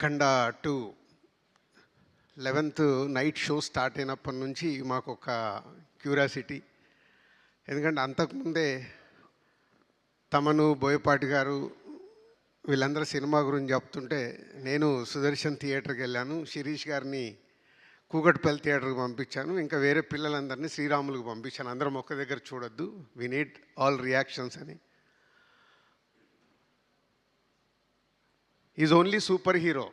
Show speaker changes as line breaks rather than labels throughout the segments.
అఖండ 2 11th night show start అయినప్పటి నుంచి మాకు ఒక క్యూరియాసిటీ. ఎందుకంటే అంతకుముందే తమను, బోయపాటి గారు వీళ్ళందరూ సినిమా గురించి చెప్తుంటే నేను సుదర్శన్ థియేటర్కి వెళ్ళాను, శిరీష్ గారిని కూకట్పల్లి థియేటర్కి పంపించాను, ఇంకా వేరే పిల్లలందరినీ శ్రీరాములకు పంపించాను. అందరం ఒక్క దగ్గర చూడొద్దు, వి నీడ్ ఆల్ రియాక్షన్స్ అని. Is only super hero.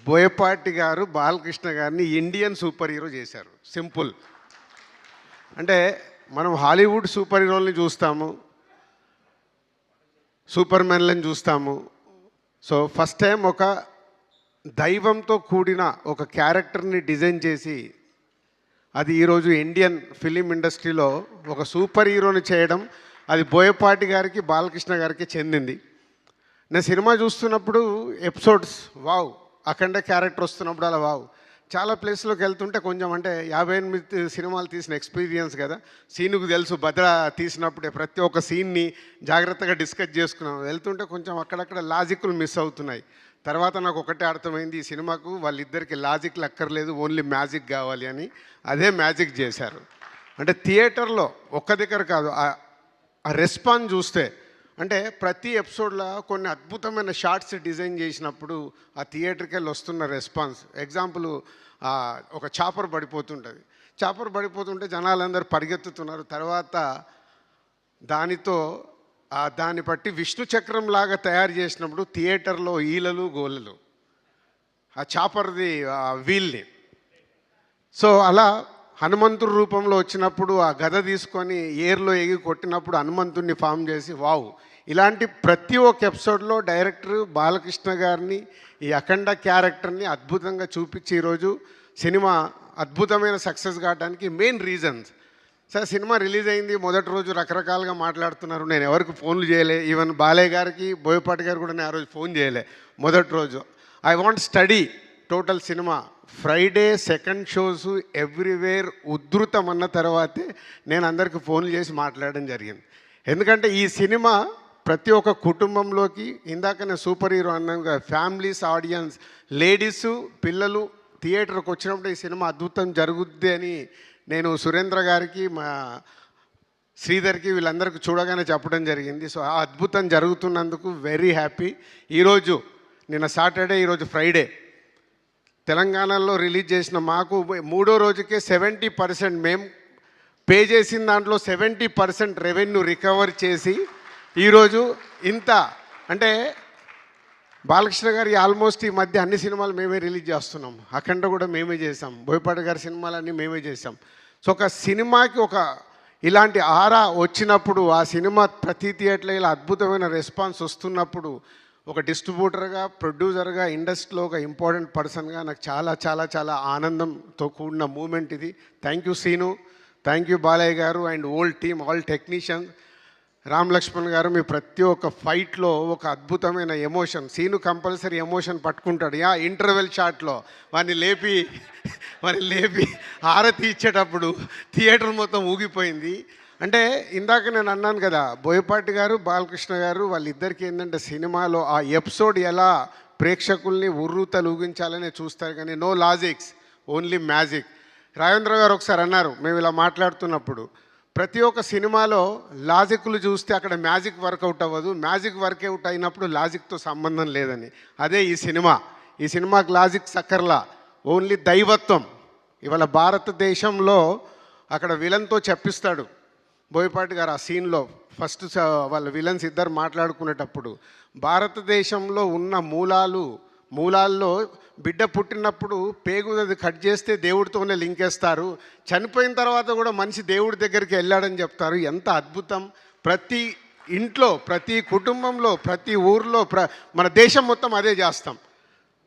Boyapati గారు బాలకృష్ణ గారిని ఇండియన్ సూపర్ హీరో చేశారు. సింపుల్. అంటే మనం హాలీవుడ్ సూపర్ హీరోల్ని చూస్తాము, సూపర్ మ్యాన్లను చూస్తాము. సో ఫస్ట్ టైం ఒక దైవంతో కూడిన ఒక క్యారెక్టర్ని డిజైన్ చేసి అది ఈరోజు ఇండియన్ ఫిలిం ఇండస్ట్రీలో ఒక సూపర్ హీరోని చేయడం, అది బోయపాటి గారికి, బాలకృష్ణ గారికి చెందింది. నేను సినిమా చూస్తున్నప్పుడు ఎపిసోడ్స్ వావ్, అఖండ క్యారెక్టర్ వస్తున్నప్పుడు అలా వావ్. చాలా ప్లేస్లోకి వెళ్తుంటే కొంచెం అంటే 58 సినిమాలు తీసిన ఎక్స్పీరియన్స్ కదా, సీనుకు తెలుసు. భద్ర తీసినప్పుడే ప్రతి ఒక్క సీన్ని జాగ్రత్తగా డిస్కస్ చేసుకున్నాం. వెళ్తుంటే కొంచెం అక్కడక్కడ లాజిక్లు మిస్ అవుతున్నాయి. తర్వాత నాకు ఒకటే అర్థమైంది, ఈ సినిమాకు వాళ్ళిద్దరికి లాజిక్లు అక్కర్లేదు, ఓన్లీ మ్యాజిక్ కావాలి అని. అదే మ్యాజిక్ చేశారు. అంటే థియేటర్లో ఒక్క దగ్గర కాదు, ఆ రెస్పాన్స్ చూస్తే అంటే ప్రతి ఎపిసోడ్లో కొన్ని అద్భుతమైన షార్ట్స్ డిజైన్ చేసినప్పుడు ఆ థియేటర్కి వెళ్ళి వస్తున్న రెస్పాన్స్. ఎగ్జాంపుల్, ఒక చాపర్ పడిపోతుంటుంది. చాపర్ పడిపోతుంటే జనాలందరూ పరిగెత్తుతున్నారు. తర్వాత దాన్ని బట్టి విష్ణు చక్రం లాగా తయారు చేసినప్పుడు థియేటర్లో ఈలలు గోలలు ఆ చాపర్ది వీల్ని. సో అలా హనుమంతుడి రూపంలో వచ్చినప్పుడు ఆ గద తీసుకొని ఏర్లో ఎగి కొట్టినప్పుడు హనుమంతుడిని ఫామ్ చేసి వావ్. ఇలాంటి ప్రతి ఒక్క ఎపిసోడ్లో డైరెక్టర్ బాలకృష్ణ గారిని, ఈ అఖండ క్యారెక్టర్ని అద్భుతంగా చూపించి ఈరోజు సినిమా అద్భుతమైన సక్సెస్ కావడానికి main reasons. Sir cinema release అయింది, మొదటి రోజు రకరకాలుగా మాట్లాడుతున్నారు. నేను ఎవరికి ఫోన్లు చేయలే, ఈవెన్ బాలయ్య గారికి, బోయపాటి గారు కూడా నేను ఆ రోజు ఫోన్ చేయలే. మొదటి రోజు I want study total cinema. Friday second shows everywhere ఉధృతం అన్న తర్వాతే నేను అందరికీ ఫోన్లు చేసి మాట్లాడడం జరిగింది. ఎందుకంటే ఈ సినిమా ప్రతి ఒక్క కుటుంబంలోకి, ఇందాక నేను సూపర్ హీరో అన్నాను, ఫ్యామిలీస్, ఆడియన్స్, లేడీసు, పిల్లలు థియేటర్కి వచ్చినప్పుడు ఈ సినిమా అద్భుతం జరుగుద్ది అని నేను సురేంద్ర గారికి, మా శ్రీధర్కి, వీళ్ళందరికీ చూడగానే చెప్పడం జరిగింది. సో ఆ అద్భుతం జరుగుతున్నందుకు వెరీ హ్యాపీ. ఈరోజు నిన్న సాటర్డే, ఈరోజు ఫ్రైడే, తెలంగాణలో రిలీజ్ చేసిన మాకు మూడో రోజుకే 70% మేము పే చేసిన దాంట్లో 70% రెవెన్యూ రికవర్ చేసి ఈరోజు ఇంత అంటే బాలకృష్ణ గారి ఆల్మోస్ట్ ఈ మధ్య అన్ని సినిమాలు మేమే రిలీజ్ చేస్తున్నాం. అఖండ కూడా మేమే చేసాం, బోయపాటి గారి సినిమాలన్నీ మేమే చేసాం. సో ఒక సినిమాకి ఒక ఇలాంటి ఆరా వచ్చినప్పుడు, ఆ సినిమా ప్రతి థియేటర్లో ఇలా అద్భుతమైన రెస్పాన్స్ వస్తున్నప్పుడు, ఒక డిస్ట్రిబ్యూటర్గా, ప్రొడ్యూసర్గా, ఇండస్ట్రీలో ఒక ఇంపార్టెంట్ పర్సన్గా నాకు చాలా చాలా చాలా ఆనందంతో కూడిన మూమెంట్ ఇది. Thank you Seenu, thank you Balayya garu and all team, all technicians. Ram Lakshman garu, మీ ప్రతి ఒక్క ఫైట్లో ఒక అద్భుతమైన ఎమోషన్. సీను కంపల్సరీ ఎమోషన్ పట్టుకుంటాడు. ఇంటర్వెల్ షాట్లో వాడిని లేపి హారతి ఇచ్చేటప్పుడు థియేటర్ మొత్తం ఊగిపోయింది. అంటే ఇందాక నేను అన్నాను కదా, బోయపాటి గారు, బాలకృష్ణ గారు వాళ్ళిద్దరికీ ఏంటంటే సినిమాలో ఆ ఎపిసోడ్ ఎలా ప్రేక్షకుల్ని ఉర్రూతలూగించాలని చూస్తారు, కానీ no logics, only magic. Rajendra గారు ఒకసారి అన్నారు, మేము ఇలా మాట్లాడుతున్నప్పుడు, ప్రతి ఒక్క సినిమాలో లాజిక్లు చూస్తే అక్కడ మ్యాజిక్ వర్కౌట్ అవ్వదు, మ్యాజిక్ వర్కౌట్ అయినప్పుడు లాజిక్తో సంబంధం లేదని. అదే ఈ సినిమాకి లాజిక్ సక్కర్లా, ఓన్లీ దైవత్వం. ఇవాళ భారతదేశంలో అక్కడ విలన్తో చెప్పిస్తాడు బోయపాటి గారు ఆ సీన్లో. ఫస్ట్ వాళ్ళ విలన్స్ ఇద్దరు మాట్లాడుకునేటప్పుడు భారతదేశంలో ఉన్న మూలాల్లో బిడ్డ పుట్టినప్పుడు పేగుది కట్ చేస్తే దేవుడితోనే లింకేస్తారు, చనిపోయిన తర్వాత కూడా మనిషి దేవుడి దగ్గరికి వెళ్ళాడని చెప్తారు. ఎంత అద్భుతం! ప్రతి ఇంట్లో, ప్రతి కుటుంబంలో, ప్రతి ఊర్లో, మన దేశం మొత్తం అదే చేస్తాం.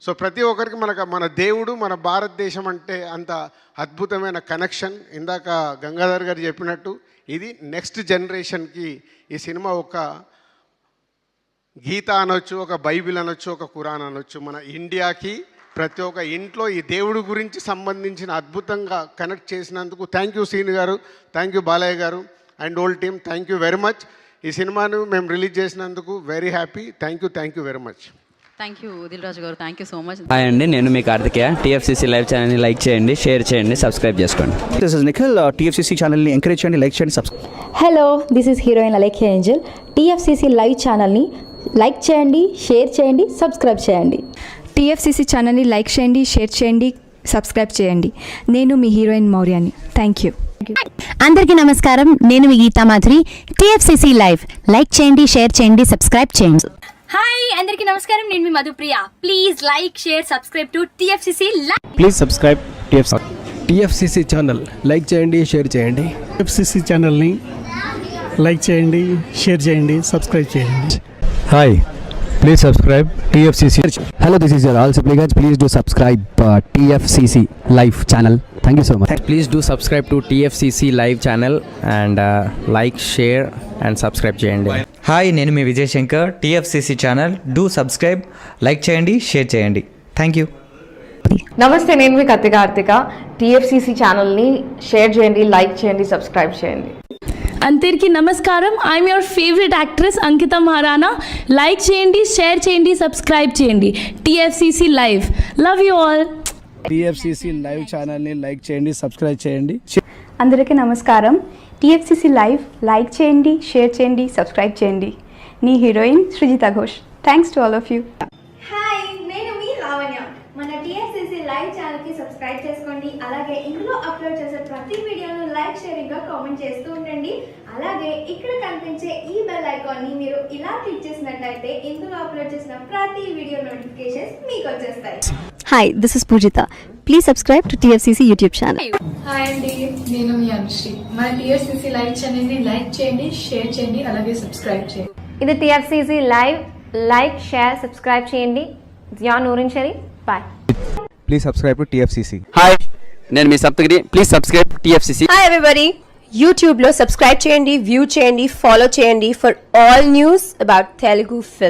సో ప్రతి ఒక్కరికి మన దేవుడు, మన భారతదేశం అంటే అంత అద్భుతమైన కనెక్షన్. ఇందాక గంగాధర్ గారు చెప్పినట్టు ఇది నెక్స్ట్ జనరేషన్కి ఈ సినిమా ఒక గీత అనొచ్చు, ఒక బైబిల్ అనొచ్చు, ఒక ఖురాన్ అనొచ్చు. మన ఇండియాకి ప్రతి ఒక్క ఇంట్లో ఈ దేవుడి గురించి సంబంధించిన అద్భుతంగా కనెక్ట్ చేసినందుకు thank you Seenu garu, thank you Balayya garu and all team, thank you very much. ఈ సినిమాను మేము రిలీజ్ చేసినందుకు very happy. Thank you very much.
Thank you Dil Raju garu, thank you so much.
Hi అండి, నేను మీ కార్తికేయ. టీఎఫ్సీసీ లైవ్ ఛానల్ని లైక్ చేయండి, షేర్ చేయండి, సబ్స్క్రైబ్ చేసుకోండి.
This is Nikhil. టీఎఫ్సీసీ ఛానల్ని ఎంకరేజ్ చేయండి, లైక్ చేయండి, subscribe.
Hello, this is heroine Alekhya Angel. TFCC live ఛానల్ని లైక్ చేయండి, షేర్ చేయండి, సబ్స్క్రైబ్ చేయండి.
టీఎఫ్సీసీ ఛానల్ని లైక్ చేయండి, షేర్ చేయండి, సబ్స్క్రైబ్ చేయండి. నేను మీ హీరోయిన్ మౌర్యాని. Thank you.
అందరికీ నమస్కారం, నేను మీ Geetha Madhuri. TFCC live like చేయండి, షేర్ చేయండి, సబ్స్క్రైబ్ చేయండి.
హాయ్ అందరికీ నమస్కారం, నేను మీ Madhupriya. Please like share subscribe to TFCC live.
Please subscribe
TFCC channel like చేయండి, షేర్ చేయండి.
టీఎఫ్సీసీ ఛానల్ని లైక్ చేయండి, షేర్ చేయండి, సబ్స్క్రైబ్ చేయండి.
Hi, please subscribe TFCC. Hello, this is your Rahul Sipligunj. Please do subscribe TFCC live channel. Thank you so much.
Please do subscribe to TFCC live channel and like, share and subscribe చేయండి.
Hi, నేను మీ Vijay Shankar. TFCC channel do subscribe, like చేయండి, share చేయండి. Thank you.
నమస్తే, నేను మీ Karthika. TFCC ఛానల్ని share చేయండి, లైక్ చేయండి, సబ్స్క్రైబ్ చేయండి.
అందరికీ నమస్కారం, I'm your favourite actress Ankita Maharana. Like చేయండి, షేర్ చేయండి, సబ్స్క్రైబ్ చేయండి. TFCC live. Love you all.
TFCC live ఛానల్ని లైక్ చేయండి, సబ్స్క్రైబ్ చేయండి.
అందరికీ నమస్కారం, టీఎఫ్సీసీ లైవ్ లైక్ చేయండి, షేర్ చేయండి, సబ్స్క్రైబ్ చేయండి. నీ heroine Srujitha Ghosh. Thanks to all of you.
Hi, నేను మీ లావణ్య. మన టీఎఫ్సీసీ లైవ్ ఛానల్కి సబ్స్క్రైబ్ చేసుకోండి. అలాగే ఇందులో అప్లోడ్ చేసే ప్రతి వీడియోను లైక్, షేరింగ్గా కామెంట్ చేస్తూ ఉండండి. అలాగే ఇక్కడ కనిపించే ఈ బెల్ ఐకాన్ని మీరు ఇలా క్లిక్ చేసినట్లయితే ఇందులో అప్లోడ్ చేసిన ప్రతి వీడియో నోటిఫికేషన్స్ మీకు వచ్చేస్తాయి.
Hi, this is Poojitha. Please subscribe to TFCC YouTube channel.
Hi అండి, నేను మీ అనుశ్రీ. మన టీఎఫ్సీసీ లైవ్ ఛానల్ని లైక్ చేయండి, షేర్ చేయండి, అలాగే సబ్స్క్రైబ్ చేయండి.
ఇది TFCC live. Like, share, subscribe చేయండి. Jiya Noorin Shari. Bye.
Please subscribe to TFCC.
Hi, నేను మీ Saptagiri. Please subscribe TFCC.
Hi everybody, యూట్యూబ్లో సబ్స్క్రైబ్ చేయండి, వ్యూ చేయండి, ఫాలో చేయండి for all news about Telugu film.